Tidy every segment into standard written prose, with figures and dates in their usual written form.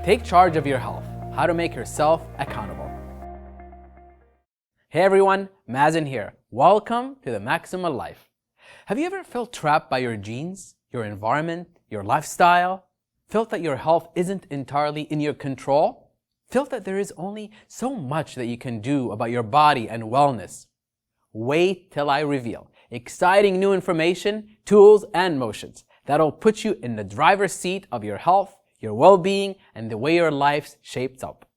Take charge of your health. How to make yourself accountable. Hey everyone, Mazen here. Welcome to the Maximal Life. Have you ever felt trapped by your genes, your environment, your lifestyle? Felt that your health isn't entirely in your control? Felt that there is only so much that you can do about your body and wellness? Wait till I reveal exciting new information, tools, and motions that'll put you in the driver's seat of your health, your well-being, and the way your life shapes up.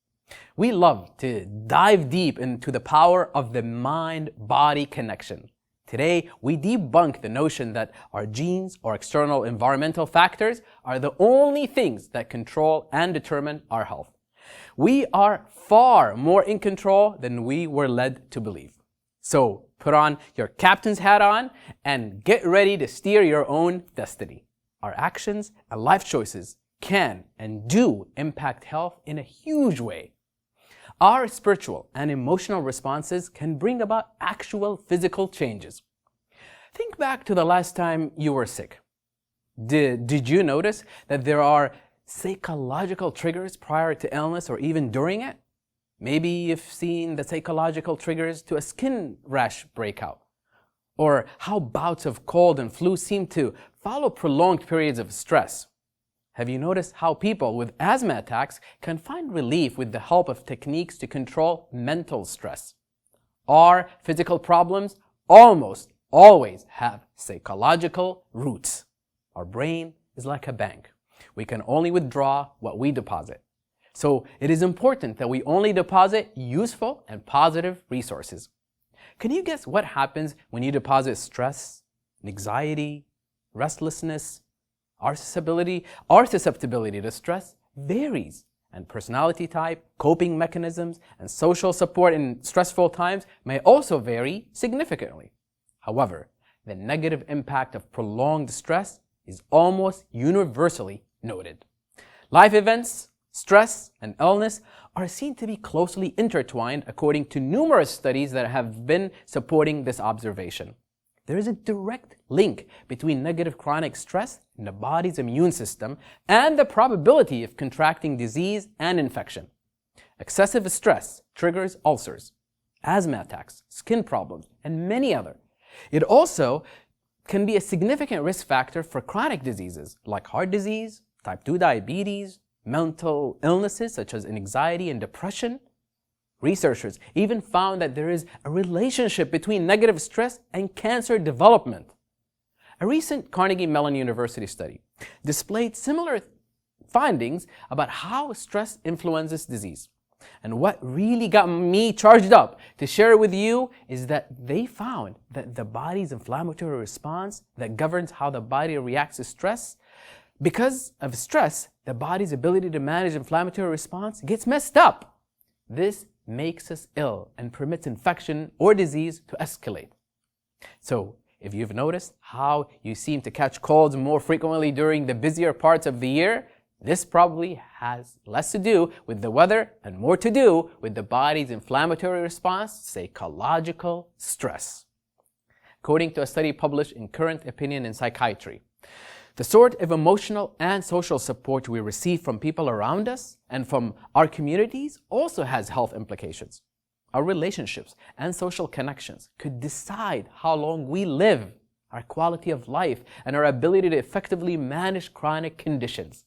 We love to dive deep into the power of the mind-body connection. Today, we debunk the notion that our genes or external environmental factors are the only things that control and determine our health. We are far more in control than we were led to believe. So, put on your captain's hat on and get ready to steer your own destiny. Our actions and life choices can and do impact health in a huge way. Our spiritual and emotional responses can bring about actual physical changes. Think back to the last time you were sick. Did you notice that there are psychological triggers prior to illness or even during it? Maybe you've seen the psychological triggers to a skin rash breakout, or how bouts of cold and flu seem to follow prolonged periods of stress. Have you noticed how people with asthma attacks can find relief with the help of techniques to control mental stress? Our physical problems almost always have psychological roots. Our brain is like a bank. We can only withdraw what we deposit. So it is important that we only deposit useful and positive resources. Can you guess what happens when you deposit stress, anxiety, restlessness? Our susceptibility to stress varies, and personality type, coping mechanisms, and social support in stressful times may also vary significantly. However, the negative impact of prolonged stress is almost universally noted. Life events, stress, and illness are seen to be closely intertwined according to numerous studies that have been supporting this observation. There is a direct link between negative chronic stress in the body's immune system and the probability of contracting disease and infection. Excessive stress triggers ulcers, asthma attacks, skin problems, and many others. It also can be a significant risk factor for chronic diseases like heart disease, type 2 diabetes, mental illnesses such as anxiety and depression. Researchers even found that there is a relationship between negative stress and cancer development. A recent Carnegie Mellon University study displayed similar findings about how stress influences disease. And what really got me charged up to share with you is that they found that the body's inflammatory response that governs how the body reacts to stress, because of stress, the body's ability to manage inflammatory response gets messed up. This makes us ill and permits infection or disease to escalate. So, if you've noticed how you seem to catch colds more frequently during the busier parts of the year, this probably has less to do with the weather and more to do with the body's inflammatory response, psychological stress. According to a study published in Current Opinion in Psychiatry, the sort of emotional and social support we receive from people around us and from our communities also has health implications. Our relationships and social connections could decide how long we live, our quality of life, and our ability to effectively manage chronic conditions.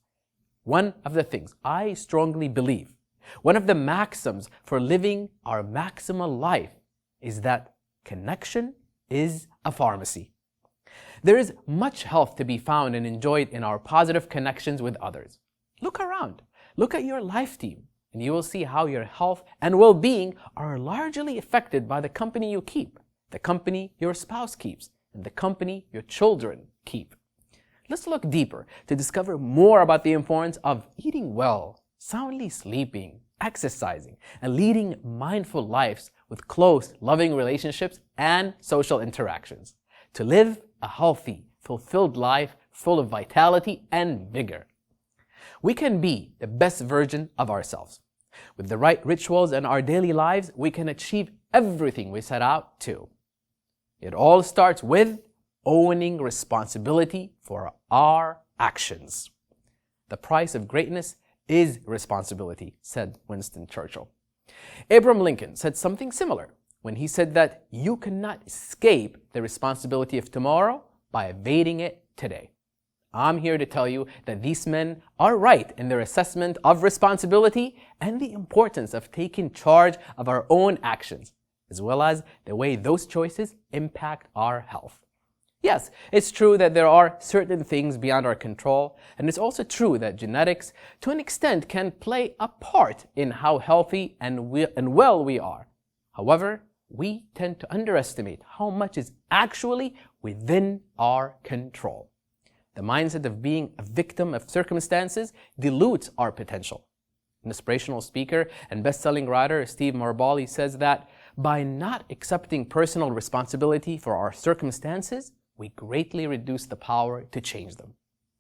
One of the things I strongly believe, one of the maxims for living our maximal life, is that connection is a pharmacy. There is much health to be found and enjoyed in our positive connections with others. Look around. Look at your life team, and you will see how your health and well-being are largely affected by the company you keep, the company your spouse keeps, and the company your children keep. Let's look deeper to discover more about the importance of eating well, soundly sleeping, exercising, and leading mindful lives with close, loving relationships and social interactions to live a healthy, fulfilled life full of vitality and vigor. We can be the best version of ourselves. With the right rituals in our daily lives, we can achieve everything we set out to. It all starts with owning responsibility for our actions. The price of greatness is responsibility, said Winston Churchill. Abraham Lincoln said something similar when he said that you cannot escape the responsibility of tomorrow by evading it today. I'm here to tell you that these men are right in their assessment of responsibility and the importance of taking charge of our own actions, as well as the way those choices impact our health. Yes, it's true that there are certain things beyond our control, and it's also true that genetics, to an extent, can play a part in how healthy and well we are. However, we tend to underestimate how much is actually within our control. The mindset of being a victim of circumstances dilutes our potential. An inspirational speaker and best-selling writer Steve Maraboli says that by not accepting personal responsibility for our circumstances, we greatly reduce the power to change them.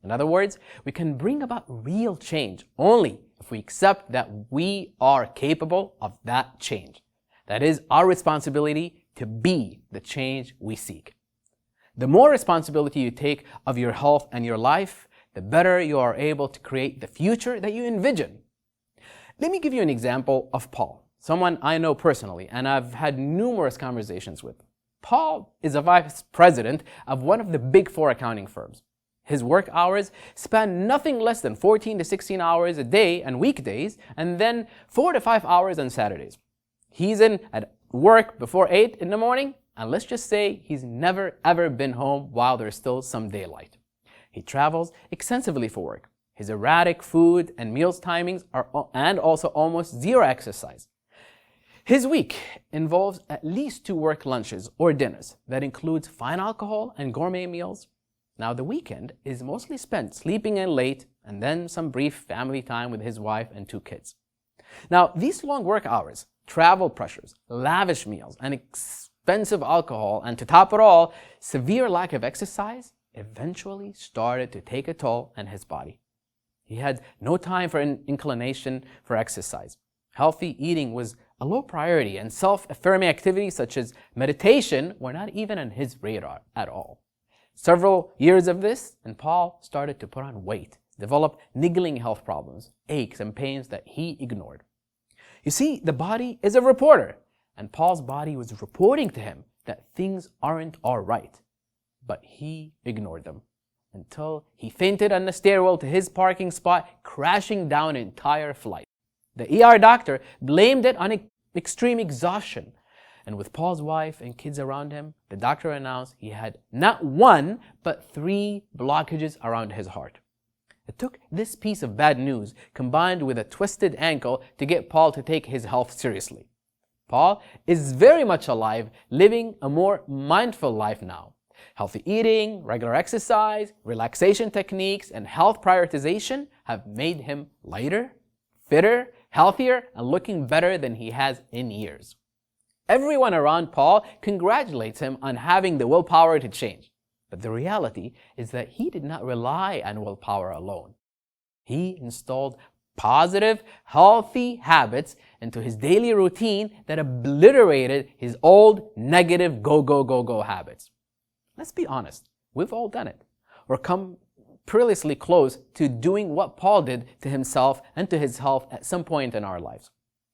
In other words, we can bring about real change only if we accept that we are capable of that change. That is our responsibility to be the change we seek. The more responsibility you take of your health and your life, the better you are able to create the future that you envision. Let me give you an example of Paul, someone I know personally and I've had numerous conversations with. Paul is a vice president of one of the big four accounting firms. His work hours span nothing less than 14 to 16 hours a day on weekdays, and then 4 to 5 hours on Saturdays. He's in at work before 8 in the morning, and let's just say he's never ever been home while there's still some daylight. He travels extensively for work. His erratic food and meals timings and also almost zero exercise. His week involves at least 2 work lunches or dinners that includes fine alcohol and gourmet meals. Now the weekend is mostly spent sleeping in late and then some brief family time with his wife and 2 kids. Now these long work hours, travel pressures, lavish meals, and expensive alcohol, and to top it all, severe lack of exercise eventually started to take a toll on his body. He had no time for an inclination for exercise. Healthy eating was a low priority, and self-affirming activities such as meditation were not even on his radar at all. Several years of this, and Paul started to put on weight, develop niggling health problems, aches and pains that he ignored. You see, the body is a reporter, and Paul's body was reporting to him that things aren't all right, but he ignored them until he fainted on the stairwell to his parking spot, crashing down an entire flight. The ER doctor blamed it on extreme exhaustion, and with Paul's wife and kids around him, the doctor announced he had not 1, but 3 blockages around his heart. It took this piece of bad news combined with a twisted ankle to get Paul to take his health seriously. Paul is very much alive, living a more mindful life now. Healthy eating, regular exercise, relaxation techniques, and health prioritization have made him lighter, fitter, healthier, and looking better than he has in years. Everyone around Paul congratulates him on having the willpower to change. But the reality is that he did not rely on willpower alone. He installed positive, healthy habits into his daily routine that obliterated his old negative go habits. Let's be honest, we've all done it, or come perilously close to doing what Paul did to himself and to his health at some point in our lives.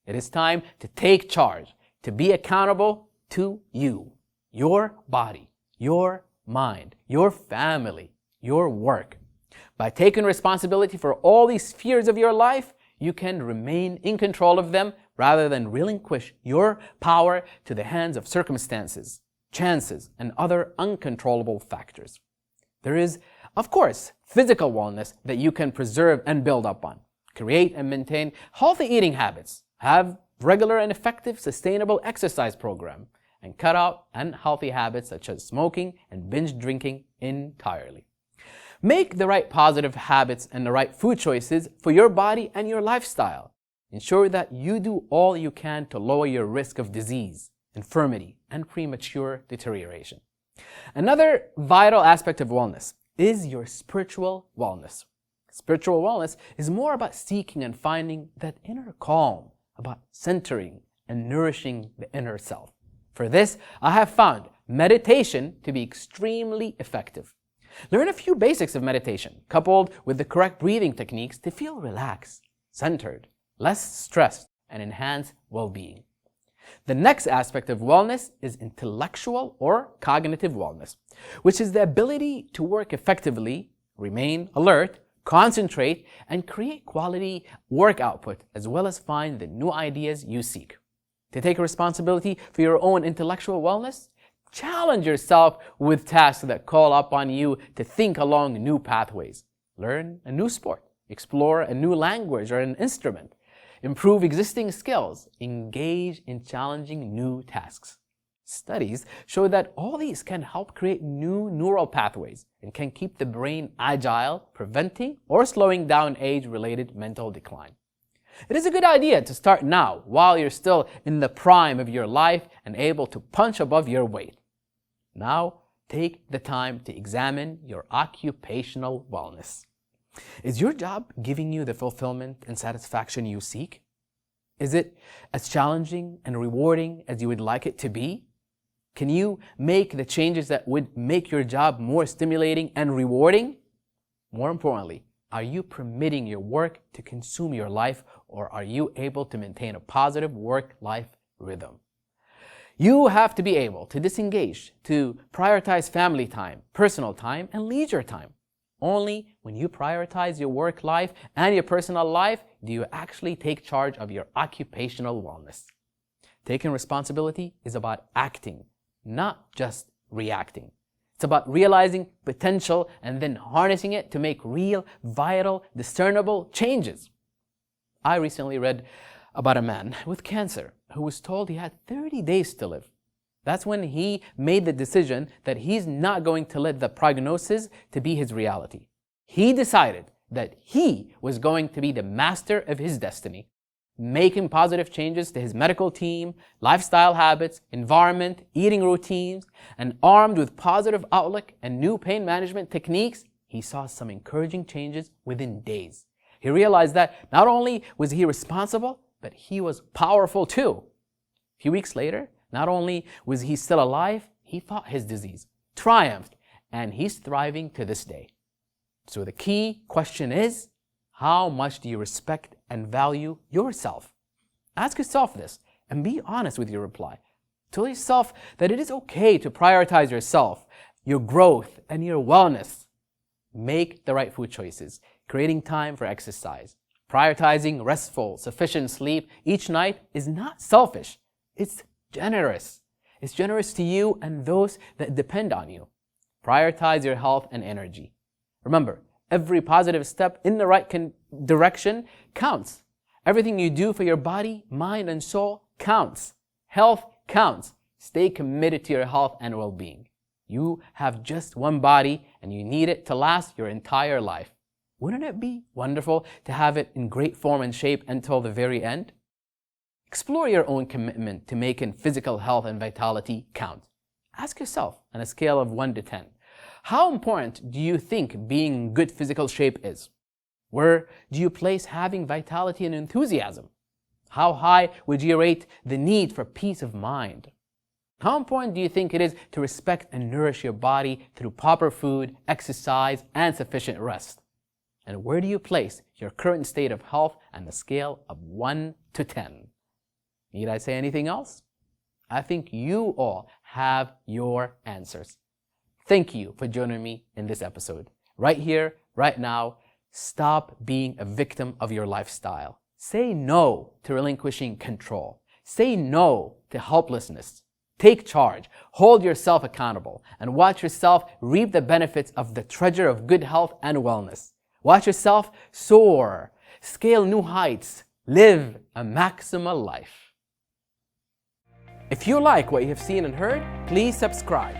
It is time to take charge, to be accountable to you, your body, your mind, your family, your work. By taking responsibility for all these spheres of your life, you can remain in control of them rather than relinquish your power to the hands of circumstances, chances, and other uncontrollable factors. There is, of course, physical wellness that you can preserve and build up on. Create and maintain healthy eating habits. Have regular and effective sustainable exercise program. And cut out unhealthy habits such as smoking and binge drinking entirely. Make the right positive habits and the right food choices for your body and your lifestyle. Ensure that you do all you can to lower your risk of disease, infirmity, and premature deterioration. Another vital aspect of wellness is your spiritual wellness. Spiritual wellness is more about seeking and finding that inner calm, about centering and nourishing the inner self. For this, I have found meditation to be extremely effective. Learn a few basics of meditation, coupled with the correct breathing techniques to feel relaxed, centered, less stressed, and enhance well-being. The next aspect of wellness is intellectual or cognitive wellness, which is the ability to work effectively, remain alert, concentrate, and create quality work output, as well as find the new ideas you seek. To take responsibility for your own intellectual wellness, challenge yourself with tasks that call upon you to think along new pathways. Learn a new sport, explore a new language or an instrument, improve existing skills, engage in challenging new tasks. Studies show that all these can help create new neural pathways and can keep the brain agile, preventing or slowing down age-related mental decline. It is a good idea to start now while you're still in the prime of your life and able to punch above your weight. Now, take the time to examine your occupational wellness. Is your job giving you the fulfillment and satisfaction you seek? Is it as challenging and rewarding as you would like it to be? Can you make the changes that would make your job more stimulating and rewarding? More importantly, are you permitting your work to consume your life, or are you able to maintain a positive work-life rhythm? You have to be able to disengage, to prioritize family time, personal time, and leisure time. Only when you prioritize your work life and your personal life do you actually take charge of your occupational wellness. Taking responsibility is about acting, not just reacting. It's about realizing potential and then harnessing it to make real, vital, discernible changes. I recently read about a man with cancer who was told he had 30 days to live. That's when he made the decision that he's not going to let the prognosis to be his reality. He decided that he was going to be the master of his destiny, making positive changes to his medical team, lifestyle habits, environment, eating routines, and armed with positive outlook and new pain management techniques, he saw some encouraging changes within days. He realized that not only was he responsible, but he was powerful too. A few weeks later, not only was he still alive, he fought his disease, triumphed, and he's thriving to this day. So the key question is, how much do you respect and value yourself? Ask yourself this and be honest with your reply. Tell yourself that it is okay to prioritize yourself, your growth, and your wellness. Make the right food choices, creating time for exercise. Prioritizing restful, sufficient sleep each night is not selfish. It's generous. It's generous to you and those that depend on you. Prioritize your health and energy. Remember, every positive step in the right direction counts. Everything you do for your body, mind, and soul counts. Health counts. Stay committed to your health and well-being. You have just one body and you need it to last your entire life. Wouldn't it be wonderful to have it in great form and shape until the very end? Explore your own commitment to making physical health and vitality count. Ask yourself on a scale of 1 to 10, how important do you think being in good physical shape is? Where do you place having vitality and enthusiasm? How high would you rate the need for peace of mind? How important do you think it is to respect and nourish your body through proper food, exercise, and sufficient rest? And where do you place your current state of health on the scale of 1 to 10? Need I say anything else? I think you all have your answers. Thank you for joining me in this episode. Right here, right now, stop being a victim of your lifestyle. Say no to relinquishing control. Say no to helplessness. Take charge, hold yourself accountable, and watch yourself reap the benefits of the treasure of good health and wellness. Watch yourself soar, scale new heights, live a maximal life. If you like what you have seen and heard, please subscribe.